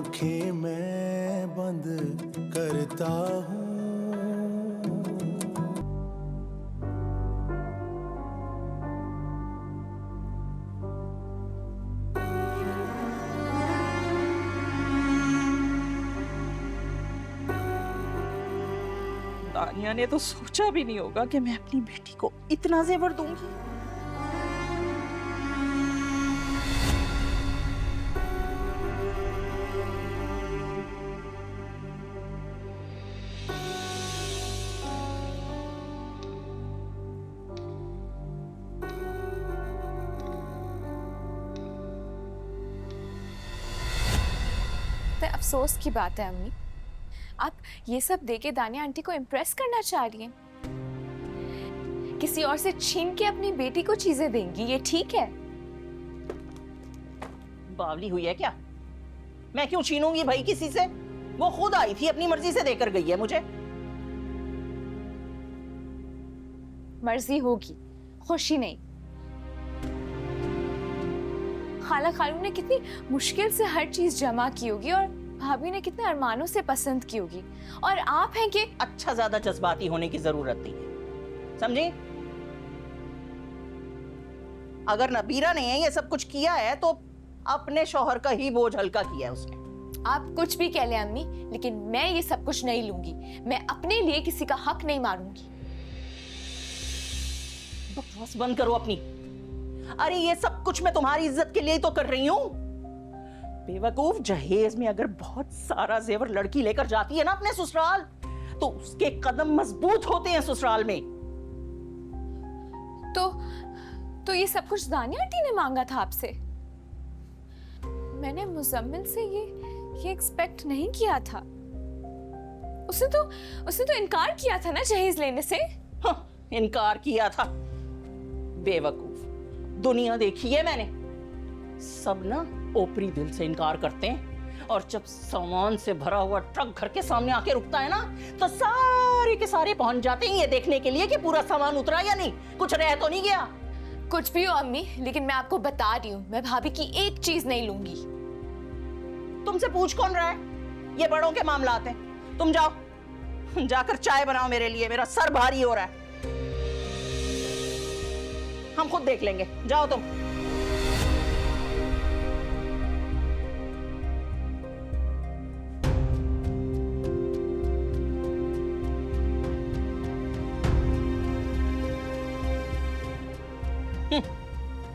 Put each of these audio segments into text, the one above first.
आंखें मैं बंद करता हूँ। दानिया ने तो सोचा भी नहीं होगा कि मैं अपनी बेटी को इतना जेवर दूंगी। तो अफसोस की बात है अम्मी, आप ये सब देके दानिया आंटी को इम्प्रेस करना चाह रही हैं। किसी और से छीन के अपनी बेटी को चीजें देंगी, ये ठीक है? बावली हुई है क्या? मैं क्यों छीनूंगी भाई किसी से? वो खुद आई थी, अपनी मर्जी से देकर गई है मुझे। मर्जी होगी, खुशी नहीं। खाला खालू ने कितनी मुश्किल से हर चीज जमा की होगी और भाभी ने कितने अरमानों से पसंद की होगी, और आप हैं कि अच्छा, ज्यादा जज्बाती होने की जरूरत नहीं है, समझी? अगर नबीरा ने ये सब कुछ किया है तो अपने शौहर का ही बोझ हल्का किया है उसने। आप कुछ भी कह लें अम्मी, लेकिन मैं ये सब कुछ नहीं लूंगी। मैं अपने लिए किसी का हक नहीं मारूंगी। बकवास बंद करो अपनी। अरे ये सब कुछ मैं तुम्हारी इज्जत के लिए ही तो कर रही हूं। बेवकूफ, जहेज में अगर बहुत सारा जेवर लड़की लेकर जाती है ना अपने ससुराल, तो उसके कदम मजबूत होते हैं ससुराल में। तो ये सब कुछ दानिया आंटी ने मांगा था आपसे? मैंने मुजम्मिल से ये एक्सपेक्ट नहीं किया था। उसने तो इनकार किया था ना जहेज लेने से। हाँ, इनकार किया था। बेवकूफ, दुनिया देखी है मैंने। सब ना ओपरी दिल से इनकार करते हैं, और जब सामान से भरा हुआ ट्रक घर के सामने आके रुकता है ना, तो सारे के सारे पहुंच जाते हैं ये देखने के लिए कि पूरा सामान उतरा या नहीं, कुछ रह तो नहीं गया। कुछ भी हो अम्मी, लेकिन मैं आपको बता रही हूँ, मैं भाभी की एक चीज नहीं लूंगी। तुमसे पूछ कौन रहा है? ये बड़ों के मामलात हैं। तुम जाओ, जाकर चाय बनाओ मेरे लिए, मेरा सर भारी हो रहा है। हम खुद देख लेंगे, जाओ तुम।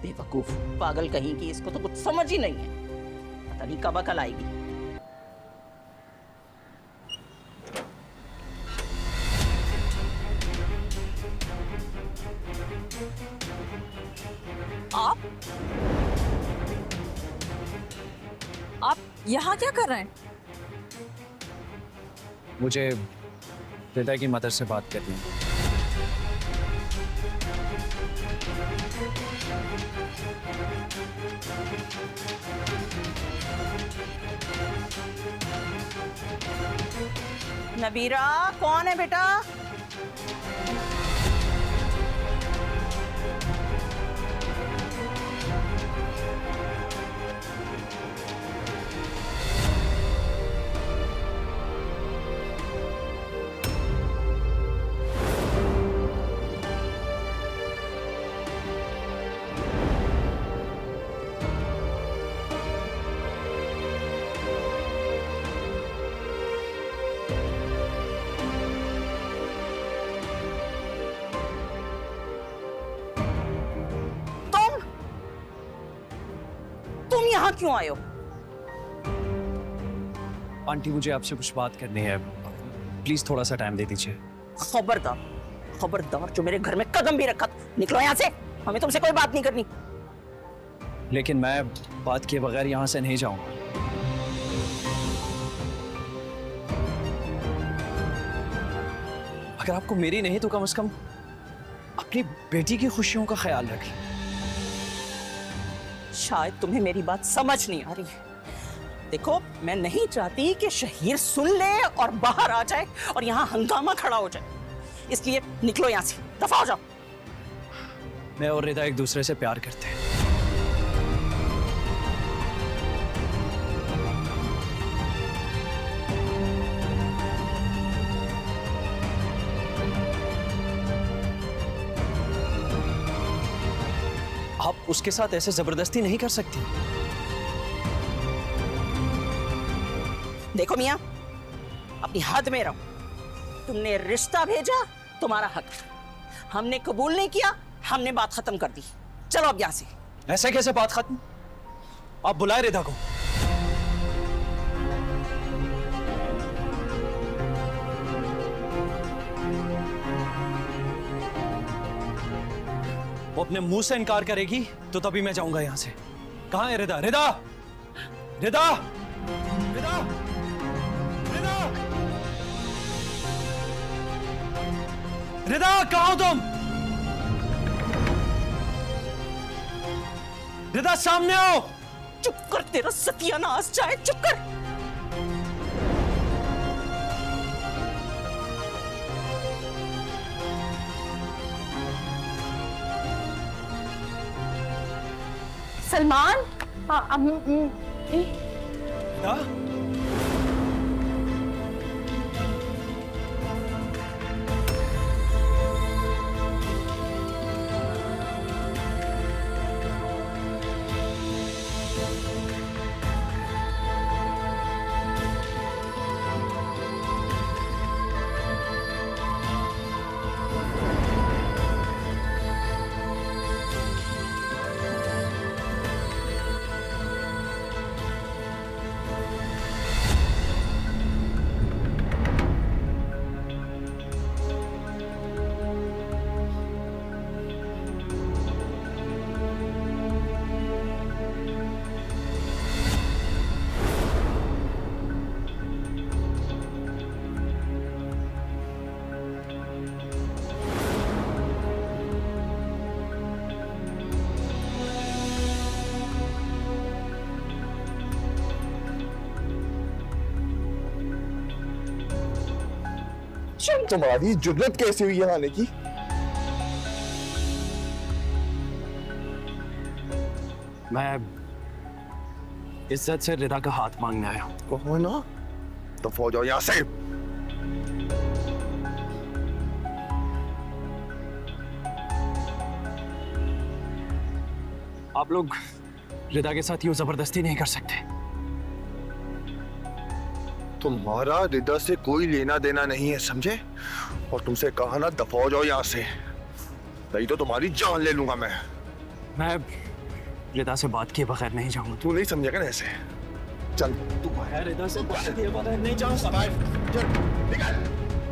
बेवकूफ, पागल कहीं की, इसको तो कुछ समझ ही नहीं है। पता नहीं कब अकल आएगी। आप यहाँ क्या कर रहे हैं? मुझे रिदा की मदर से बात करनी है। नबीरा, कौन है बेटा? तुम यहाँ क्यों आए हो? आंटी, मुझे आपसे कुछ बात करनी है, प्लीज थोड़ा सा टाइम दे दीजिए। खबरदार, खबरदार, जो मेरे घर में कदम भी रखा, निकलो यहाँ से। हमें तुमसे कोई बात नहीं करनी। लेकिन मैं बात किए बगैर यहाँ से नहीं जाऊंगा। अगर आपको मेरी नहीं तो कम से कम अपनी बेटी की खुशियों का ख्याल रखें। शायद तुम्हें मेरी बात समझ नहीं आ रही। देखो, मैं नहीं चाहती कि शहीर सुन ले और बाहर आ जाए और यहाँ हंगामा खड़ा हो जाए, इसलिए निकलो यहाँ से, दफा हो जाओ। मैं और रिदा एक दूसरे से प्यार करते हैं। आप उसके साथ ऐसे जबरदस्ती नहीं कर सकती। देखो मियां, अपनी हद में रहो। तुमने रिश्ता भेजा, तुम्हारा हक। हमने कबूल नहीं किया, हमने बात खत्म कर दी। चलो अब यहां से। ऐसे कैसे बात खत्म? आप बुलाए रिदा को। वो अपने मुंह से इनकार करेगी तो तभी मैं जाऊंगा यहां से। कहां है रिदा? रिदा! रिदा! रिदा! रिदा! रिदा, कहां हो तुम? रिदा, सामने आओ। चुप कर, तेरा सत्यानाश चाहे। चुप कर। सलमान। रिदा? तुम्हारी जुर्रत कैसे हुई यहाँ आने की? मैं इज्जत से रिदा का हाथ मांगने आया हूं। कहो ना, तो फौज आओ यहाँ से। आप लोग रिदा के साथ यूं जबरदस्ती नहीं कर सकते। तुम्हारा रिदा से कोई लेना देना नहीं है, समझे? और तुमसे कहा ना, दफा हो जाओ यहाँ से, नहीं तो तुम्हारी जान ले लूंगा मैं। मैं रिदा से बात किए बगैर नहीं जाऊंगा। तू नहीं समझेगा ना ऐसे। चल तू मैं रिदा से बात किए बगैर नहीं जाऊंगा। चल निकल,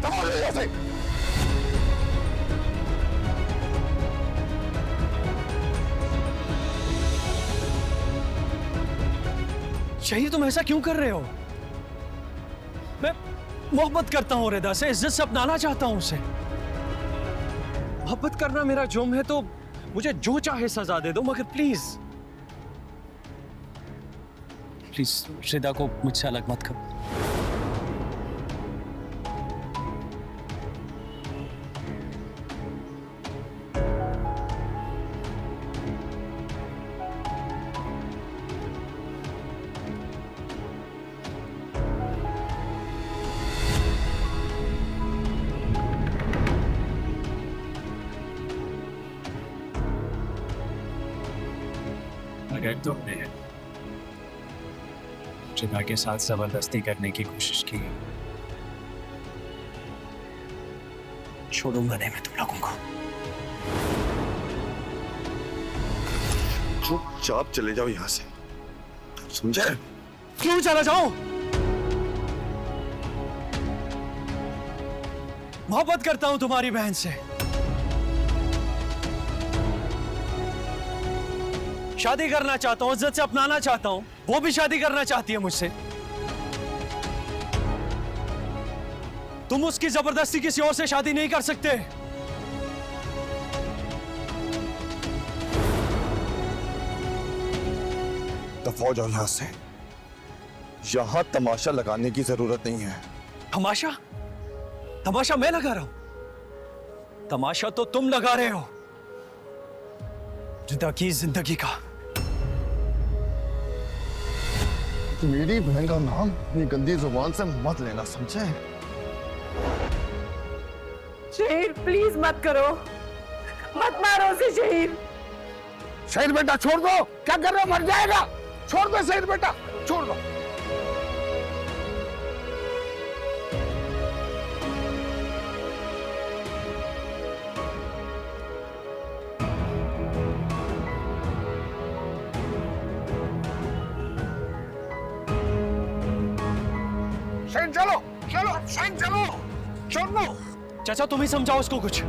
दफा हो जाओ यहाँ से। शहीद, तुम ऐसा क्यों कर रहे हो? मैं मोहब्बत करता हूं रिदा से, इज्जत से अपनाना चाहता हूं उसे। मोहब्बत करना मेरा जुर्म है तो मुझे जो चाहे सजा दे दो, मगर प्लीज प्लीज रिदा को मुझसे अलग मत करो। अगर तुमने रिदा के साथ जबरदस्ती करने की कोशिश की, छोड़ूंगा नहीं मैं तुम लोगों को। चुपचाप चले जाओ यहाँ से, समझे? क्यों चला जाऊं? मोहब्बत करता हूं तुम्हारी बहन से, शादी करना चाहता हूं, इज्जत से अपनाना चाहता हूं। वो भी शादी करना चाहती है मुझसे। तुम उसकी जबरदस्ती किसी और से शादी नहीं कर सकते। दफा हो जाओ यहाँ से, यहाँ तमाशा लगाने की जरूरत नहीं है। तमाशा? तमाशा मैं लगा रहा हूं? तमाशा तो तुम लगा रहे हो रिदा की जिंदगी का। मेरी बहन का नाम अपनी गंदी जुबान से मत लेना, समझे? शहीद प्लीज मत करो, मत मारो उसे। शहीद शहीद बेटा छोड़ दो, क्या कर रहे हो, मर जाएगा। छोड़ दो शहीद बेटा, छोड़ दो। शहीद चलो, चलो शहीद चलो, छोड़ दो। चाचा तुम ही समझाओ उसको कुछ।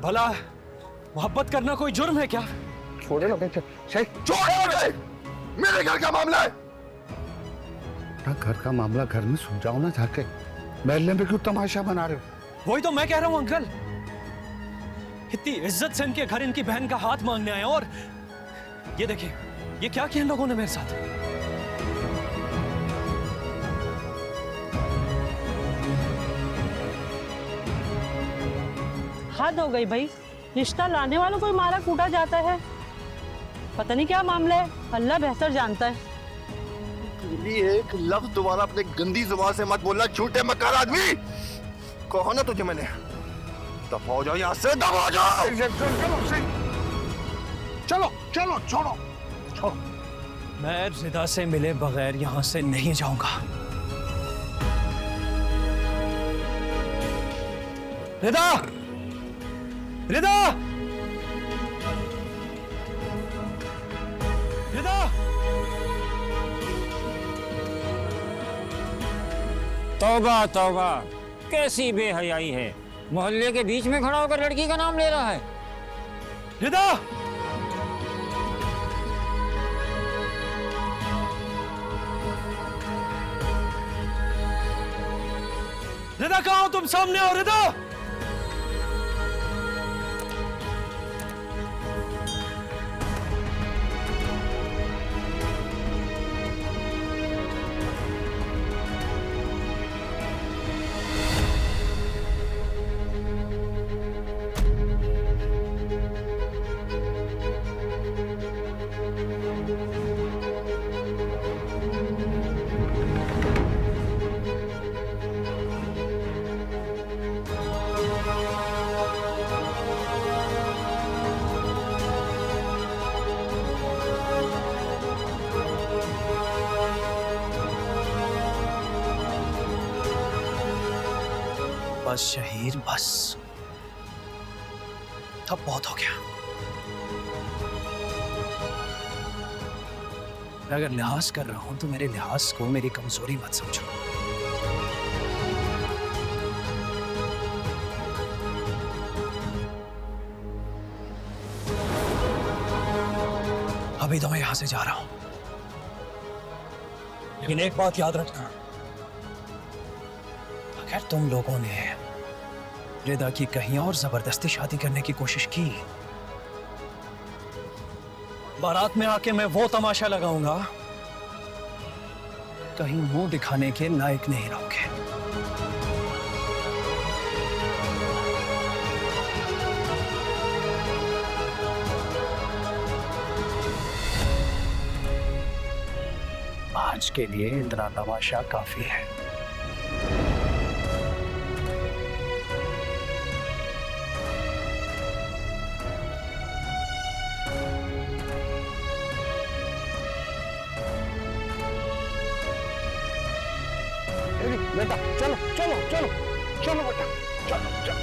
भला मोहब्बत करना कोई जुर्म है क्या? छोड़े ना बेटे, शहीद छोड़ो। मेरे घर का मामला है ना, घर का मामला घर में सुलझाओ ना जाके, महल्ले में क्यों तमाशा बना रहे हो? वही तो मैं कह रहा हूं अंकल, इतनी इज्जत से इनके घर इनकी बहन का हाथ मांगने आए और ये देखिए ये क्या किया इन लोगों ने मेरे साथ। हद हो गई भाई, रिश्ता लाने वालों को ही मारा कूटा जाता है। पता नहीं क्या मामला है, अल्लाह बेहतर जानता है। एक लफ्ज दोबारा अपने गंदी जुबान से मत बोलना, झूठे मक्कार आदमी। कहो ना तुझे मैंने, दफा हो जाओ यहाँ से, दफा हो जाओ। चलो चलो छोड़ो छोड़ो। मैं रिदा से मिले बगैर यहां से नहीं जाऊंगा। रिदा, रिदा, रिदा। तौबा तौबा, कैसी बेहयाई है, मोहल्ले के बीच में खड़ा होकर लड़की का नाम ले रहा है। रिदा, रिदा कहाँ हो तुम? सामने आओ रिदा। बस शहीद, बस अब बहुत हो गया। मैं अगर लिहाज कर रहा हूं तो मेरे लिहाज को मेरी कमजोरी मत समझो। अभी तो मैं यहां से जा रहा हूं, लेकिन एक बात याद रखना, अगर तुम लोगों ने रिदा की कहीं और जबरदस्ती शादी करने की कोशिश की, बारात में आके मैं वो तमाशा लगाऊंगा कहीं मुंह दिखाने के लायक नहीं रहोगे। आज के लिए इतना तमाशा काफी है। बेटा चलो चलो चलो चलो बेटा, चलो चलो।